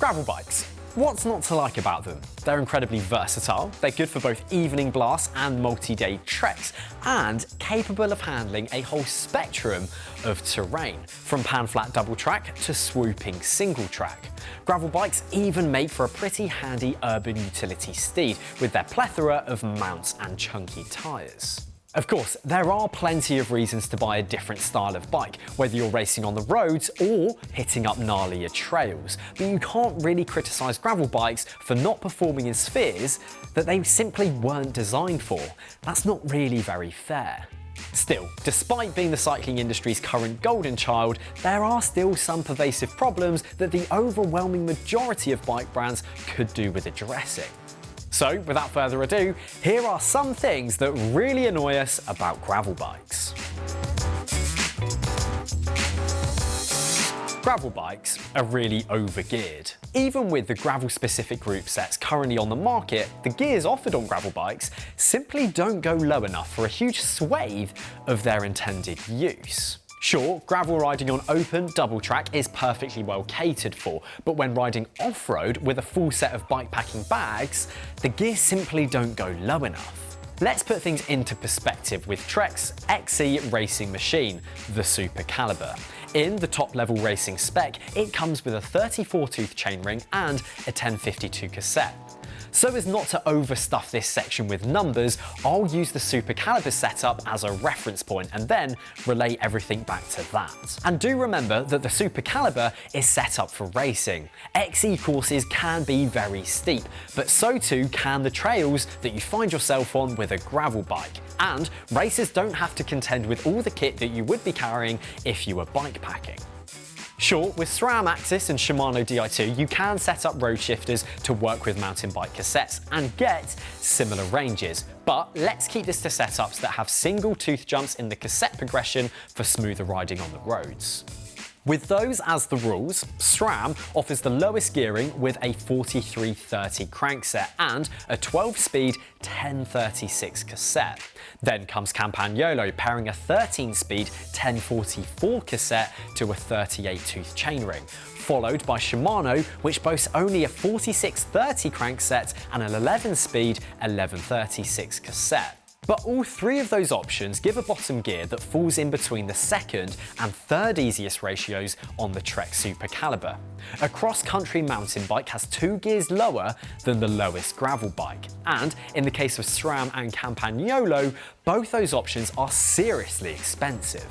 Gravel bikes. What's not to like about them? They're incredibly versatile, they're good for both evening blasts and multi-day treks, and capable of handling a whole spectrum of terrain, from pan-flat double track to swooping single track. Gravel bikes even make for a pretty handy urban utility steed with their plethora of mounts and chunky tyres. Of course, there are plenty of reasons to buy a different style of bike, whether you're racing on the roads or hitting up gnarlier trails, but you can't really criticise gravel bikes for not performing in spheres that they simply weren't designed for. That's not really very fair. Still, despite being the cycling industry's current golden child, there are still some pervasive problems that the overwhelming majority of bike brands could do with addressing. So, without further ado, here are some things that really annoy us about gravel bikes. Gravel bikes are really overgeared. Even with the gravel-specific group sets currently on the market, the gears offered on gravel bikes simply don't go low enough for a huge swathe of their intended use. Sure, gravel riding on open double track is perfectly well catered for, but when riding off-road with a full set of bikepacking bags, the gears simply don't go low enough. Let's put things into perspective with Trek's XC racing machine, the Super Caliber. In the top-level racing spec, it comes with a 34-tooth chainring and a 1052 cassette. So as not to overstuff this section with numbers, I'll use the Super Caliber setup as a reference point and then relay everything back to that. And do remember that the Super Caliber is set up for racing. XC courses can be very steep, but so too can the trails that you find yourself on with a gravel bike. And racers don't have to contend with all the kit that you would be carrying if you were bikepacking. Sure, with SRAM Axis and Shimano Di2, you can set up road shifters to work with mountain bike cassettes and get similar ranges. But let's keep this to setups that have single tooth jumps in the cassette progression for smoother riding on the roads. With those as the rules, SRAM offers the lowest gearing with a 4330 crankset and a 12-speed 1036 cassette. Then comes Campagnolo pairing a 13-speed 1044 cassette to a 38-tooth chainring, followed by Shimano, which boasts only a 4630 crankset and an 11-speed 1136 cassette. But all three of those options give a bottom gear that falls in between the second and third easiest ratios on the Trek Super Caliber. A cross-country mountain bike has 2 gears lower than the lowest gravel bike, and in the case of SRAM and Campagnolo, both those options are seriously expensive.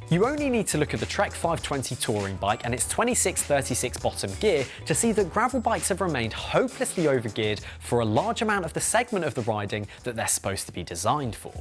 You only need to look at the Trek 520 touring bike and its 2636 bottom gear to see that gravel bikes have remained hopelessly overgeared for a large amount of the segment of the riding that they're supposed to be designed for.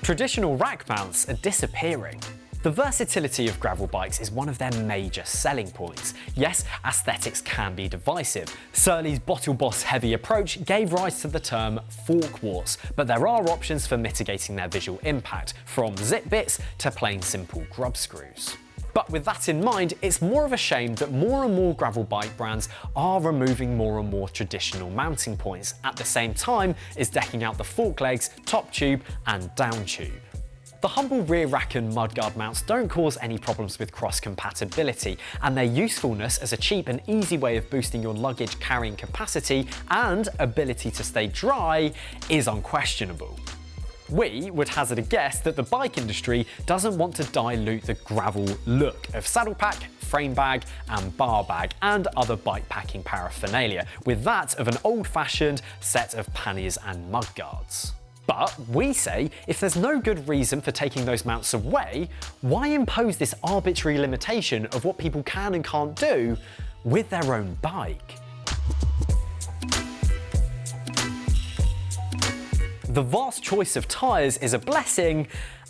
Traditional rack mounts are disappearing. The versatility of gravel bikes is one of their major selling points. Yes, aesthetics can be divisive. Surly's Bottle Boss heavy approach gave rise to the term fork warts, but there are options for mitigating their visual impact, from zip bits to plain simple grub screws. But with that in mind, it's more of a shame that more and more gravel bike brands are removing more and more traditional mounting points at the same time as decking out the fork legs, top tube and down tube. The humble rear rack and mudguard mounts don't cause any problems with cross-compatibility, and their usefulness as a cheap and easy way of boosting your luggage carrying capacity and ability to stay dry is unquestionable. We would hazard a guess that the bike industry doesn't want to dilute the gravel look of saddle pack, frame bag and bar bag and other bike packing paraphernalia with that of an old-fashioned set of panniers and mudguards. But we say, if there's no good reason for taking those mounts away, why impose this arbitrary limitation of what people can and can't do with their own bike? The vast choice of tyres is a blessing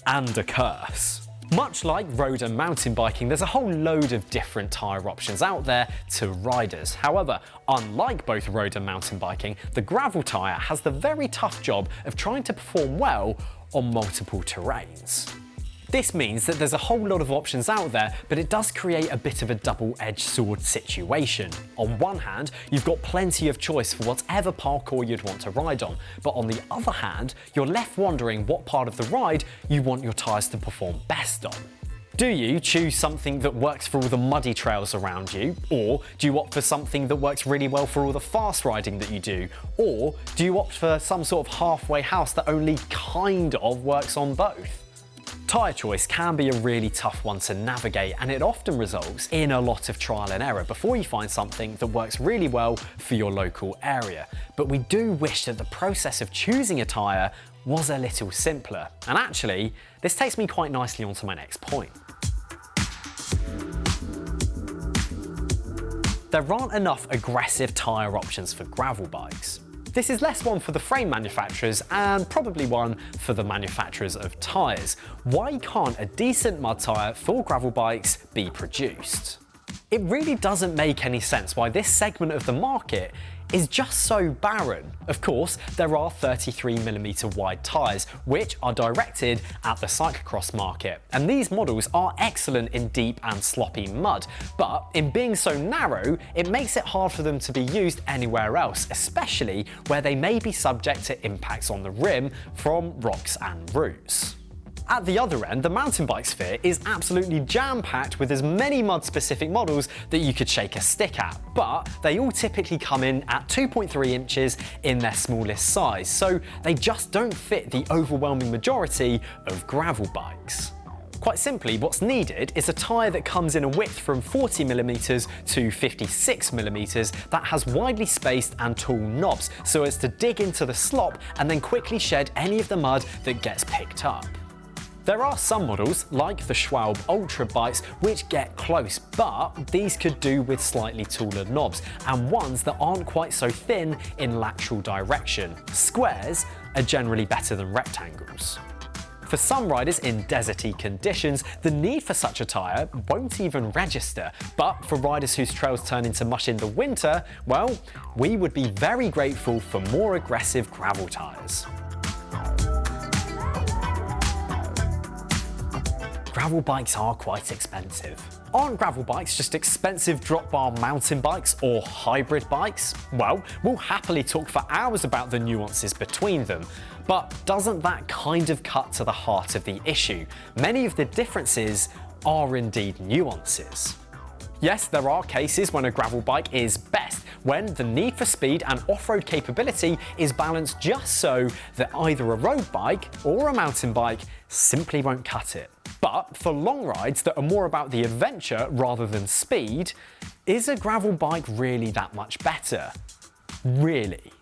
and a curse. Much like road and mountain biking, there's a whole load of different tyre options out there to riders. However, unlike both road and mountain biking, the gravel tyre has the very tough job of trying to perform well on multiple terrains. This means that there's a whole lot of options out there, but it does create a bit of a double-edged sword situation. On one hand, you've got plenty of choice for whatever parkour you'd want to ride on, but on the other hand, you're left wondering what part of the ride you want your tyres to perform best on. Do you choose something that works for all the muddy trails around you? Or do you opt for something that works really well for all the fast riding that you do? Or do you opt for some sort of halfway house that only kind of works on both? Tyre choice can be a really tough one to navigate, and it often results in a lot of trial and error before you find something that works really well for your local area. But we do wish that the process of choosing a tyre was a little simpler. And actually, this takes me quite nicely onto my next point. There aren't enough aggressive tyre options for gravel bikes. This is less one for the frame manufacturers and probably one for the manufacturers of tyres. Why can't a decent mud tyre for gravel bikes be produced? It really doesn't make any sense why this segment of the market is just so barren. Of course, there are 33mm wide tyres, which are directed at the cyclocross market, and these models are excellent in deep and sloppy mud, but in being so narrow, it makes it hard for them to be used anywhere else, especially where they may be subject to impacts on the rim from rocks and roots. At the other end, the mountain bike sphere is absolutely jam-packed with as many mud-specific models that you could shake a stick at, but they all typically come in at 2.3 inches in their smallest size, so they just don't fit the overwhelming majority of gravel bikes. Quite simply, what's needed is a tyre that comes in a width from 40mm to 56mm that has widely spaced and tall knobs so as to dig into the slop and then quickly shed any of the mud that gets picked up. There are some models, like the Schwalbe Ultra bikes, which get close, but these could do with slightly taller knobs, and ones that aren't quite so thin in lateral direction. Squares are generally better than rectangles. For some riders in deserty conditions, the need for such a tyre won't even register, but for riders whose trails turn into mush in the winter, well, we would be very grateful for more aggressive gravel tyres. Gravel bikes are quite expensive. Aren't gravel bikes just expensive drop bar mountain bikes or hybrid bikes? Well, we'll happily talk for hours about the nuances between them, but doesn't that kind of cut to the heart of the issue? Many of the differences are indeed nuances. Yes, there are cases when a gravel bike is best, when the need for speed and off-road capability is balanced just so that either a road bike or a mountain bike simply won't cut it. But for long rides that are more about the adventure rather than speed, is a gravel bike really that much better? Really?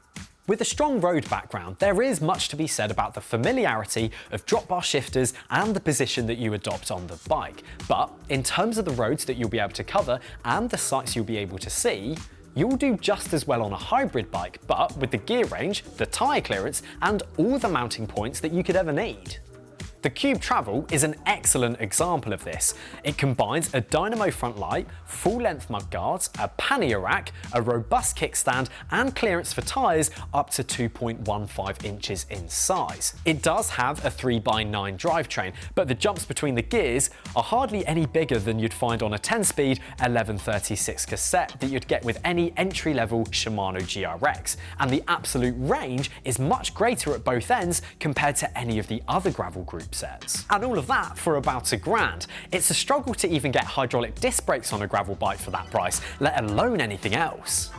With a strong road background, there is much to be said about the familiarity of drop bar shifters and the position that you adopt on the bike. But in terms of the roads that you'll be able to cover and the sights you'll be able to see, you'll do just as well on a hybrid bike, but with the gear range, the tyre clearance, and all the mounting points that you could ever need. The Cube Travel is an excellent example of this. It combines a dynamo front light, full-length mudguards, a pannier rack, a robust kickstand, and clearance for tyres up to 2.15 inches in size. It does have a 3x9 drivetrain, but the jumps between the gears are hardly any bigger than you'd find on a 10-speed 1136 cassette that you'd get with any entry-level Shimano GRX, and the absolute range is much greater at both ends compared to any of the other gravel groups sets. And all of that for about $1,000. It's a struggle to even get hydraulic disc brakes on a gravel bike for that price, let alone anything else.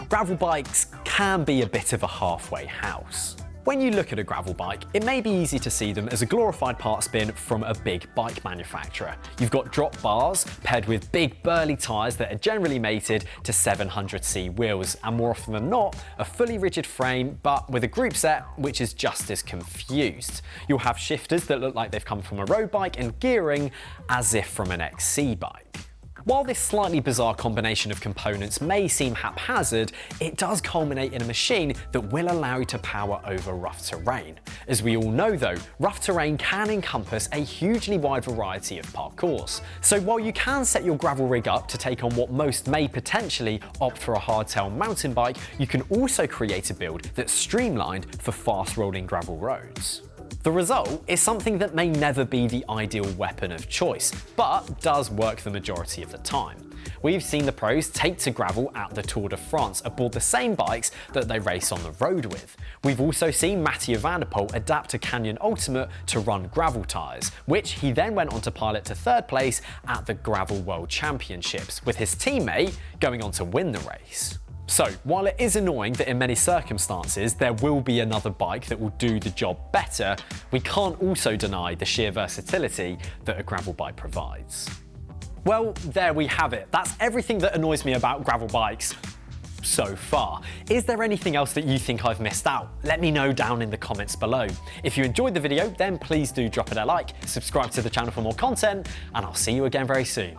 Gravel bikes can be a bit of a halfway house. When you look at a gravel bike, it may be easy to see them as a glorified parts bin from a big bike manufacturer. You've got drop bars paired with big burly tyres that are generally mated to 700C wheels, and more often than not, a fully rigid frame, but with a group set which is just as confused. You'll have shifters that look like they've come from a road bike and gearing as if from an XC bike. While this slightly bizarre combination of components may seem haphazard, it does culminate in a machine that will allow you to power over rough terrain. As we all know though, rough terrain can encompass a hugely wide variety of parcours. So while you can set your gravel rig up to take on what most may potentially opt for a hardtail mountain bike, you can also create a build that's streamlined for fast rolling gravel roads. The result is something that may never be the ideal weapon of choice, but does work the majority of the time. we've seen the pros take to gravel at the Tour de France aboard the same bikes that they race on the road with. We've also seen Mathieu van der Poel adapt to Canyon Ultimate to run gravel tyres, which he then went on to pilot to third place at the Gravel World Championships, with his teammate going on to win the race. So, while it is annoying that in many circumstances there will be another bike that will do the job better, we can't also deny the sheer versatility that a gravel bike provides. Well, there we have it. That's everything that annoys me about gravel bikes so far. Is there anything else that you think I've missed out? Let me know down in the comments below. If you enjoyed the video, then please do drop it a like, subscribe to the channel for more content, and I'll see you again very soon.